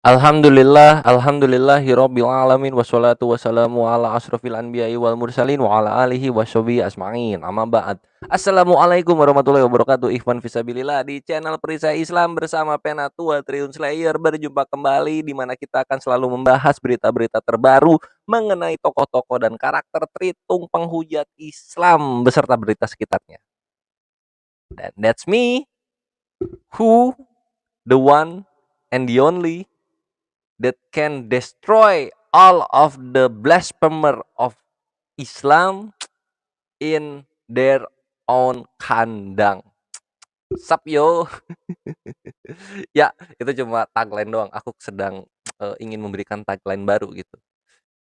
Alhamdulillahirabbil alamin wassalatu wassalamu ala asrofil anbiya'i wal mursalin wa ala alihi washabihi asma'in. Amma ba'd. Assalamualaikum warahmatullahi wabarakatuh. Ikhwan fisabilillah di channel Perisai Islam bersama Penatua Triun Slayer berjumpa kembali di mana kita akan selalu membahas berita-berita terbaru mengenai tokoh-tokoh dan karakter Tritung penghujat Islam beserta berita sekitarnya. Dan that's me, who the one and the only that can destroy all of the blasphemer of Islam in their own kandang. Sup yo. Ya, itu cuma tagline doang. Aku sedang ingin memberikan tagline baru gitu.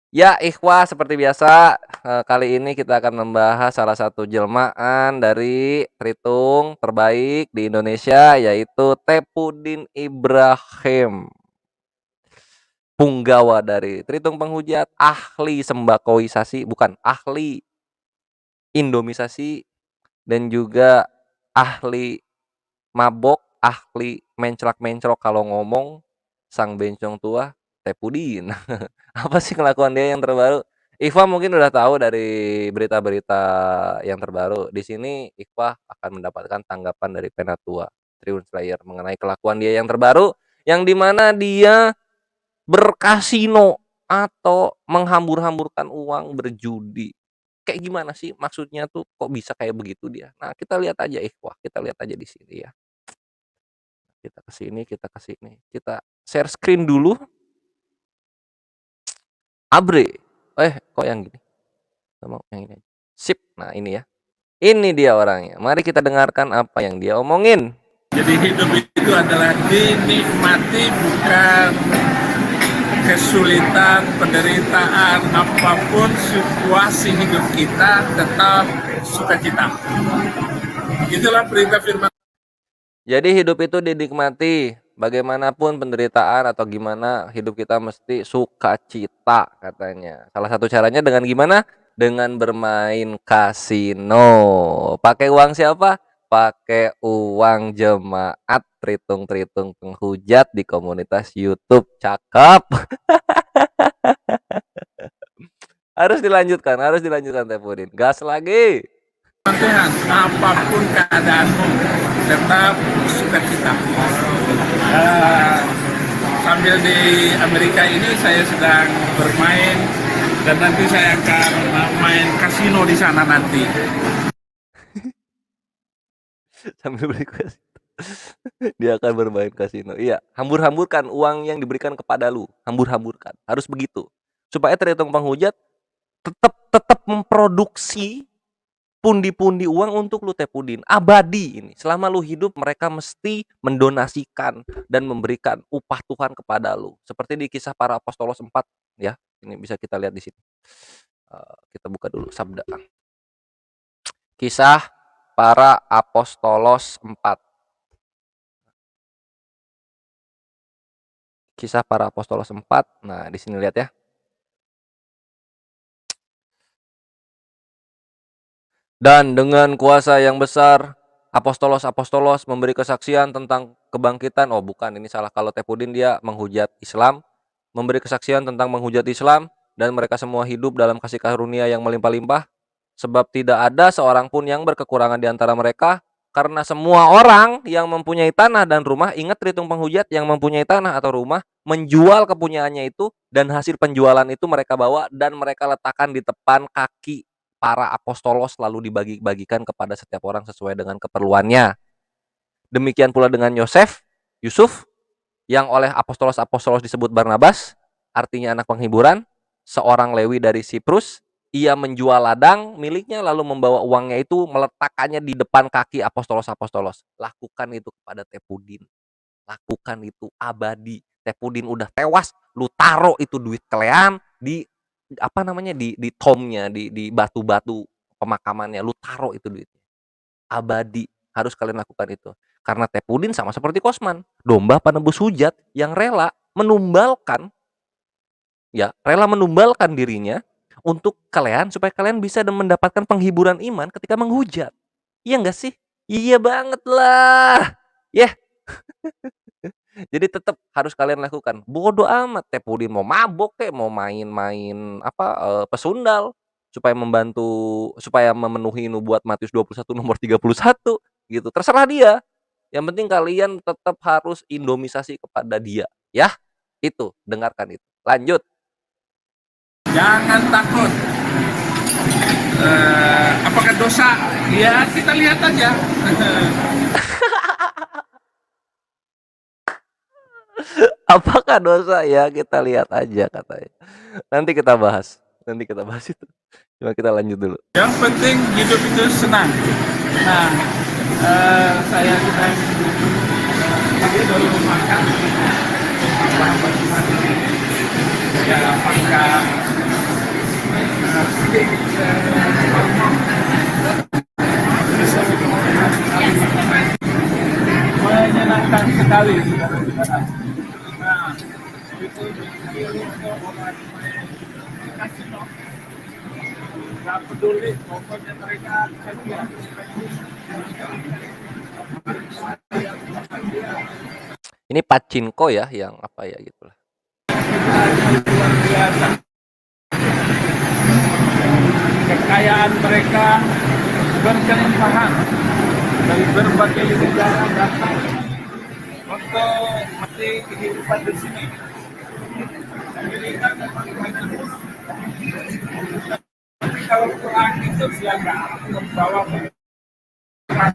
Ya, ikhwah, seperti biasa kali ini kita akan membahas salah satu jelmaan dari Tritung terbaik di Indonesia, yaitu Tepudin Ibrahim. Punggawa dari Tritung penghujat, ahli sembakoisasi, bukan ahli indomisasi, dan juga ahli mabok, ahli menclak-menclok kalau ngomong, sang bencong tua Tepudin. Apa sih kelakuan dia yang terbaru? Ikhwah mungkin udah tahu dari berita-berita yang terbaru. Di sini Ikhwah akan mendapatkan tanggapan dari Penatua Triun Slayer mengenai kelakuan dia yang terbaru, yang dimana dia berkasino atau menghambur-hamburkan uang berjudi. Kayak gimana sih maksudnya tuh, kok bisa kayak begitu dia? Nah, kita lihat aja ikhwah, kita lihat aja di sini ya. Kita ke sini, Kita share screen dulu. Abre. Kok yang gini? Mau yang ini. Sip. Nah, ini ya. Ini dia orangnya. Mari kita dengarkan apa yang dia omongin. Jadi hidup itu adalah dinikmati, bukan kesulitan, penderitaan, apapun situasi hidup kita tetap sukacita. Itulah perintah firman. Jadi hidup itu dinikmati, bagaimanapun penderitaan atau gimana, hidup kita mesti sukacita katanya. Salah satu caranya dengan gimana? Dengan bermain kasino. Pakai uang siapa? Pakai uang jemaat Tritung-Tritung penghujat di komunitas YouTube. Cakep. Harus dilanjutkan Tepudin. Gas lagi. Tuhan, apapun keadaanmu tetap sukacita. Sambil di Amerika ini saya sedang bermain dan nanti saya akan main kasino di sana nanti. Sambil berikutas. Dia akan bermain kasino. Iya, hambur-hamburkan uang yang diberikan kepada lu. Hambur-hamburkan. Harus begitu. Supaya Tritung penghujat tetap memproduksi pundi-pundi uang untuk lu Tepudin. Abadi ini. Selama lu hidup mereka mesti mendonasikan dan memberikan upah Tuhan kepada lu. Seperti di kisah para apostolos 4 ya. Ini bisa kita lihat di sini. Kita buka dulu sabda. Kisah para apostolos 4. Kisah para apostolos 4. Nah, di sini lihat ya. Dan dengan kuasa yang besar, apostolos memberi kesaksian tentang kebangkitan. Oh, bukan, ini salah. Kalau Tepudin dia menghujat Islam, memberi kesaksian tentang menghujat Islam, dan mereka semua hidup dalam kasih karunia yang melimpah-limpah, sebab tidak ada seorang pun yang berkekurangan di antara mereka, karena semua orang yang mempunyai tanah dan rumah, ingat Tritung penghujat yang mempunyai tanah atau rumah, menjual kepunyaannya itu, dan hasil penjualan itu mereka bawa dan mereka letakkan di depan kaki para apostolos, lalu dibagi-bagikan kepada setiap orang sesuai dengan keperluannya. Demikian pula dengan Yusuf, yang oleh apostolos disebut Barnabas, artinya anak penghiburan, seorang Lewi dari Siprus. Ia menjual ladang miliknya lalu membawa uangnya itu meletakkannya di depan kaki apostolos. Lakukan itu kepada Tepudin. Lakukan itu abadi. Tepudin udah tewas, lu taruh itu duit kalian di di tomnya, di batu-batu pemakamannya, lu taruh itu duitnya. Abadi, harus kalian lakukan itu. Karena Tepudin sama seperti Kosman, domba penebus hujat yang rela menumbalkan dirinya untuk kalian supaya kalian bisa mendapatkan penghiburan iman ketika menghujat. Iya enggak sih? Iya banget lah. Ya. Yeah. Jadi tetap harus kalian lakukan. Bodo amat Tepudin mau mabok kek, mau main-main apa, pesundal supaya memenuhi nubuat Matius 21 nomor 31 gitu, terserah dia. Yang penting kalian tetap harus indomisasi kepada dia, ya. Itu, dengarkan itu. Lanjut. Jangan takut. Apakah dosa? Ya kita lihat aja. Apakah dosa? Ya kita lihat aja katanya. Nanti kita bahas itu. Cuma kita lanjut dulu. Yang penting hidup itu senang. Nah, saya sedang tadi baru makan. Ya, makan. Menyenangkan sekali. Nah, itu kasino. Nggak peduli, pokoknya mereka kerja. Ini Pachinko ya, yang apa ya gitulah. Luar biasa. Kekayaan mereka berkelimpahan dari berbagai negara datang untuk mati kehidupan di sini. Amerika memang banyak. Tapi kalau perang itu siapa membawa perang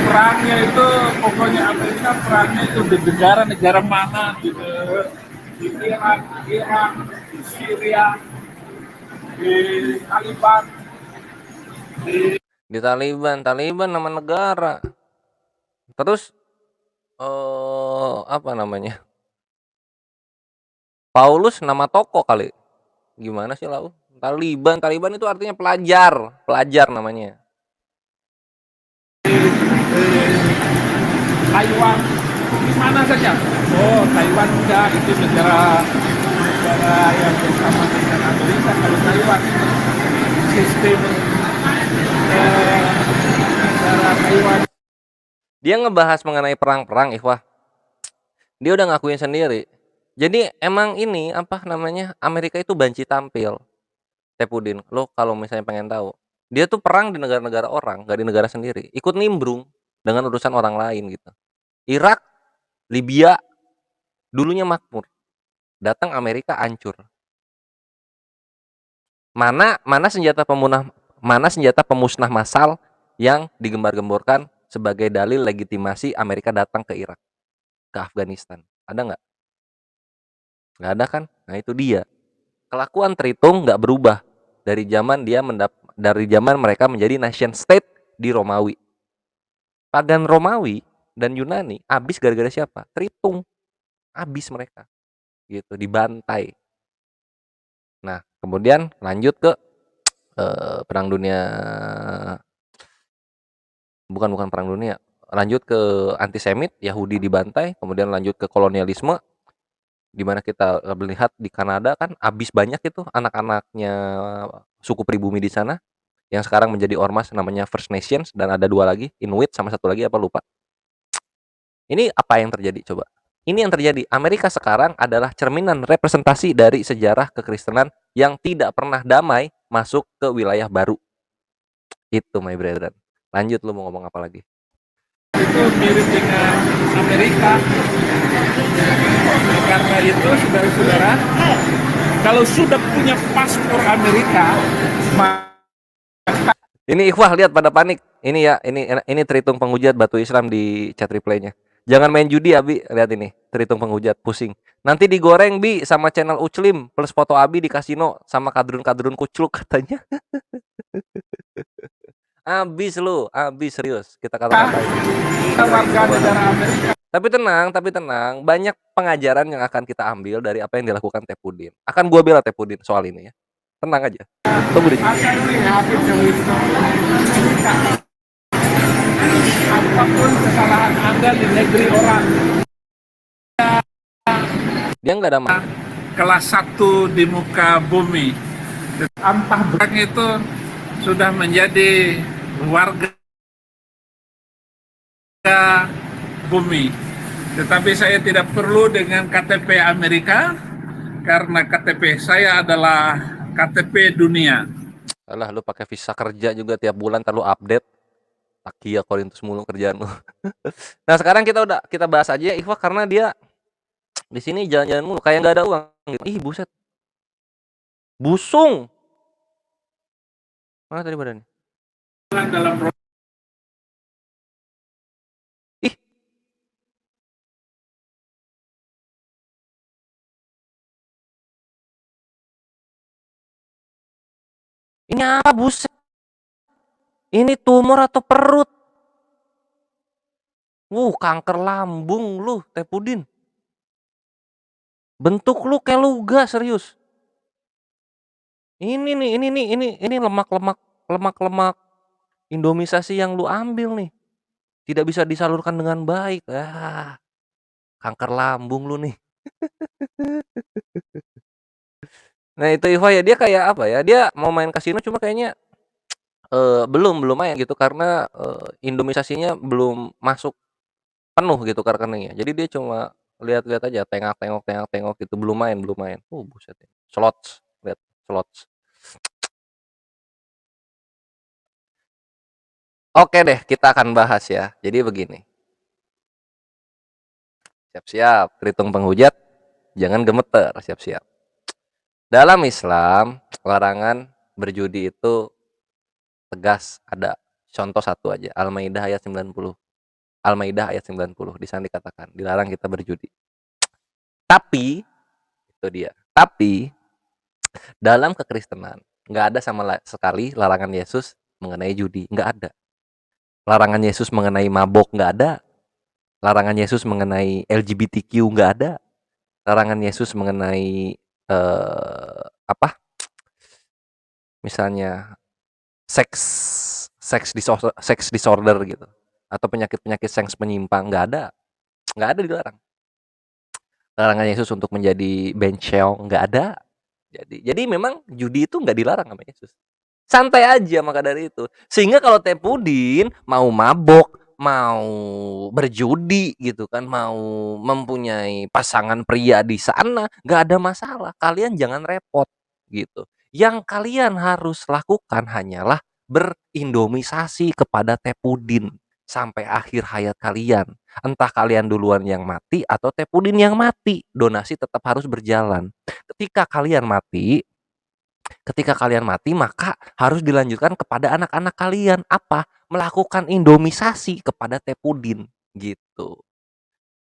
perangnya itu pokoknya Amerika perangnya itu di negara-negara mana gitu, di Irak, di Syria, di Taliban, Di Taliban nama negara. Terus apa namanya? Paulus nama toko kali. Gimana sih lau? Taliban itu artinya pelajar namanya. Taiwan, di mana saja. Oh, Taiwan enggak, itu negara yang bersama dengan Amerika. Kalau Taiwan sistem negara Taiwan. Dia ngebahas mengenai perang-perang, Ikhwah. Dia udah ngakuin sendiri. Jadi emang ini apa namanya? Amerika itu banci tampil. Tepudin, lo kalau misalnya pengen tahu, dia tuh perang di negara-negara orang, gak di negara sendiri. Ikut nimbrung dengan urusan orang lain gitu. Irak, Libya, dulunya makmur. Datang Amerika hancur. Mana senjata pemusnah massal yang digembar-gemborkan sebagai dalil legitimasi Amerika datang ke Irak, ke Afghanistan? Ada nggak? Nggak ada kan? Nah itu dia. Kelakuan Tritung nggak berubah dari zaman mereka menjadi nation state di Romawi. Pagan Romawi dan Yunani habis gara-gara siapa? Tritung. Habis mereka. Gitu, dibantai. Nah, kemudian lanjut ke perang dunia, bukan perang dunia, lanjut ke antisemit, Yahudi dibantai, kemudian lanjut ke kolonialisme, di mana kita melihat di Kanada kan habis banyak itu anak-anaknya suku pribumi di sana yang sekarang menjadi ormas namanya First Nations, dan ada 2 lagi, Inuit sama satu lagi apa lupa. Ini apa yang terjadi coba? Ini yang terjadi. Amerika sekarang adalah cerminan representasi dari sejarah kekristenan yang tidak pernah damai masuk ke wilayah baru. Itu my brethren. Lanjut, lu mau ngomong apa lagi? Itu mirip dengan Amerika. Karena itu saudara-saudara, kalau sudah punya paspor Amerika, ini Ikhwah lihat pada panik. Ini ya, ini Tritung penghujat batu Islam di chat reply-nya. Jangan main judi Abi, lihat ini Tritung penghujat pusing. Nanti digoreng Bi sama channel Uclim plus foto Abi di kasino sama kadrun-kadrun kucluk katanya. Abis serius kita kata-katain. warga negara Amerika. Tapi tenang, banyak pengajaran yang akan kita ambil dari apa yang dilakukan Tepudin. Akan gua bela Tepudin soal ini ya. Tenang aja. Tunggu di sini. Apapun kesalahan Anda di negeri orang, Dia nggak ada kelas 1 di muka bumi. Ampah berang itu sudah menjadi warga bumi. Tetapi saya tidak perlu dengan KTP Amerika karena KTP saya adalah KTP dunia. Alah, lu pakai visa kerja juga tiap bulan terlalu update. Takia Korintus mulu kerjaan lu. Nah, sekarang kita bahas aja ya Ikhwa, karena dia di sini jalan-jalan mulu kayak nggak ada uang gitu. Ih, buset. Busung. Mana tadi badannya? Dalam Ih. Ini apa, buset? Ini tumor atau perut? Kanker lambung lu, Teh Pudin. Bentuk lu kayak luga, serius. Ini lemak indomisasi yang lu ambil nih. Tidak bisa disalurkan dengan baik. Kanker lambung lu nih. Nah, itu Iva ya, dia kayak apa ya? Dia mau main kasino cuma kayaknya belum main gitu karena indomisasinya belum masuk penuh gitu ke rekeningnya. Jadi dia cuma lihat-lihat aja, tengok gitu, belum main. Buset ya. Slots, lihat slots. Oke deh, kita akan bahas ya. Jadi begini. Siap-siap, terhitung penghujat, jangan gemeter, siap-siap. Dalam Islam, larangan berjudi itu tegas ada. Contoh satu aja, Al-Maidah ayat 90. Al-Maidah ayat 90, di sana dikatakan dilarang kita berjudi. Tapi itu dia. Tapi dalam kekristenan nggak ada sama sekali larangan Yesus mengenai judi, nggak ada. Larangan Yesus mengenai mabok nggak ada. Larangan Yesus mengenai LGBTQ nggak ada. Larangan Yesus mengenai apa? Misalnya seks disorder gitu, atau penyakit seks menyimpang, nggak ada dilarang. Larangan Yesus untuk menjadi benceong nggak ada. Jadi memang judi itu nggak dilarang sama Yesus. Santai aja maka dari itu. Sehingga kalau Teh Pudin mau mabok, mau berjudi gitu kan, mau mempunyai pasangan pria di sana, nggak ada masalah. Kalian jangan repot gitu. Yang kalian harus lakukan hanyalah berindomisasi kepada Teh Pudin sampai akhir hayat kalian. Entah kalian duluan yang mati atau Teh Pudin yang mati, donasi tetap harus berjalan. Ketika kalian mati, maka harus dilanjutkan kepada anak-anak kalian. Apa? Melakukan indomisasi kepada Teh Pudin gitu.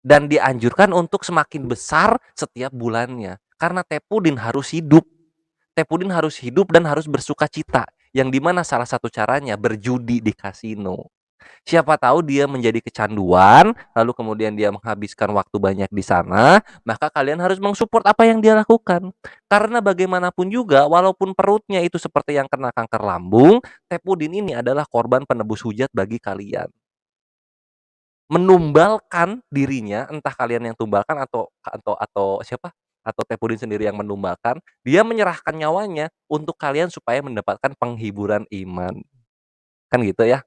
Dan dianjurkan untuk semakin besar setiap bulannya. Karena Teh Pudin harus hidup. Teh Pudin harus hidup dan harus bersuka cita. Yang dimana salah satu caranya berjudi di kasino. Siapa tahu dia menjadi kecanduan, lalu kemudian dia menghabiskan waktu banyak di sana, maka kalian harus mensupport apa yang dia lakukan. Karena bagaimanapun juga, walaupun perutnya itu seperti yang kena kanker lambung, Teh Pudin ini adalah korban penebus hujat bagi kalian. Menumbalkan dirinya, entah kalian yang tumbalkan atau siapa? Atau Teh Pudin sendiri yang menumbalkan, dia menyerahkan nyawanya untuk kalian supaya mendapatkan penghiburan iman. Kan gitu ya.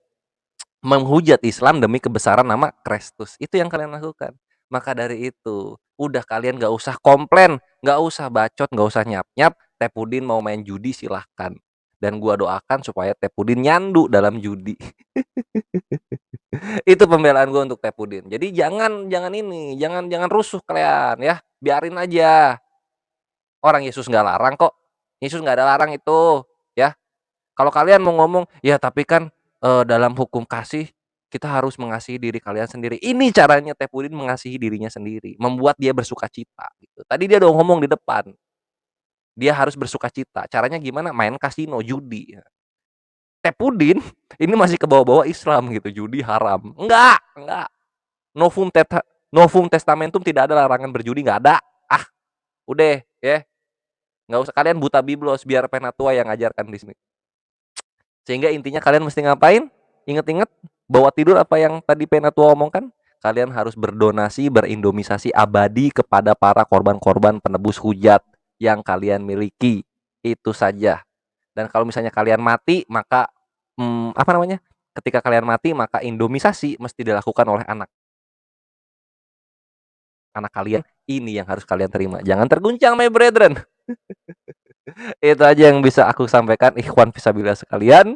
Menghujat Islam demi kebesaran nama Kristus. Itu yang kalian lakukan. Maka dari itu, udah kalian gak usah komplain, gak usah bacot, gak usah nyap-nyap. Teh Pudin mau main judi silahkan. Dan gua doakan supaya Teh Pudin nyandu dalam judi. Itu pembelaan gua untuk Teh Pudin. Jadi jangan rusuh kalian ya. Biarin aja. Orang Yesus gak larang kok. Yesus gak ada larang itu, ya. Kalau kalian mau ngomong, ya tapi kan dalam hukum kasih kita harus mengasihi diri kalian sendiri. Ini caranya Teh Pudin mengasihi dirinya sendiri, membuat dia bersukacita gitu. Tadi dia udah ngomong di depan. Dia harus bersukacita. Caranya gimana? Main kasino, judi. Teh Pudin ini masih ke bawah-bawah Islam gitu, judi haram. Enggak. Novum Testamentum tidak ada larangan berjudi, enggak ada. Udah ya. Enggak usah kalian buta biblos, biar penatua yang ngajarkan di sini. Sehingga intinya kalian mesti ngapain? Ingat-ingat bawa tidur apa yang tadi Penatua omongkan? Kalian harus berdonasi, berindomisasi abadi kepada para korban-korban penebus hujat yang kalian miliki. Itu saja. Dan kalau misalnya kalian mati, maka ketika kalian mati maka indomisasi mesti dilakukan oleh anak kalian. Ini yang harus kalian terima. Jangan terguncang my brethren. Itu aja yang bisa aku sampaikan ikhwan fisabilillah sekalian.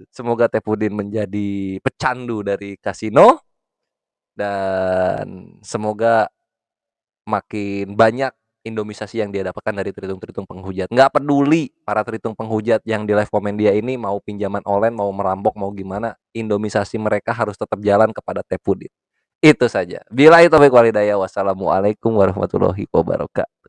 Semoga Teh Pudin menjadi pecandu dari kasino dan semoga makin banyak indomisasi yang dia dapatkan dari tritung-tritung penghujat. Nggak peduli para tritung penghujat yang di live komen dia ini mau pinjaman online, mau merampok, mau gimana, indomisasi mereka harus tetap jalan kepada Teh Pudin. Itu saja. Billahi taufiq wal hidayah. Wassalamualaikum warahmatullahi wabarakatuh.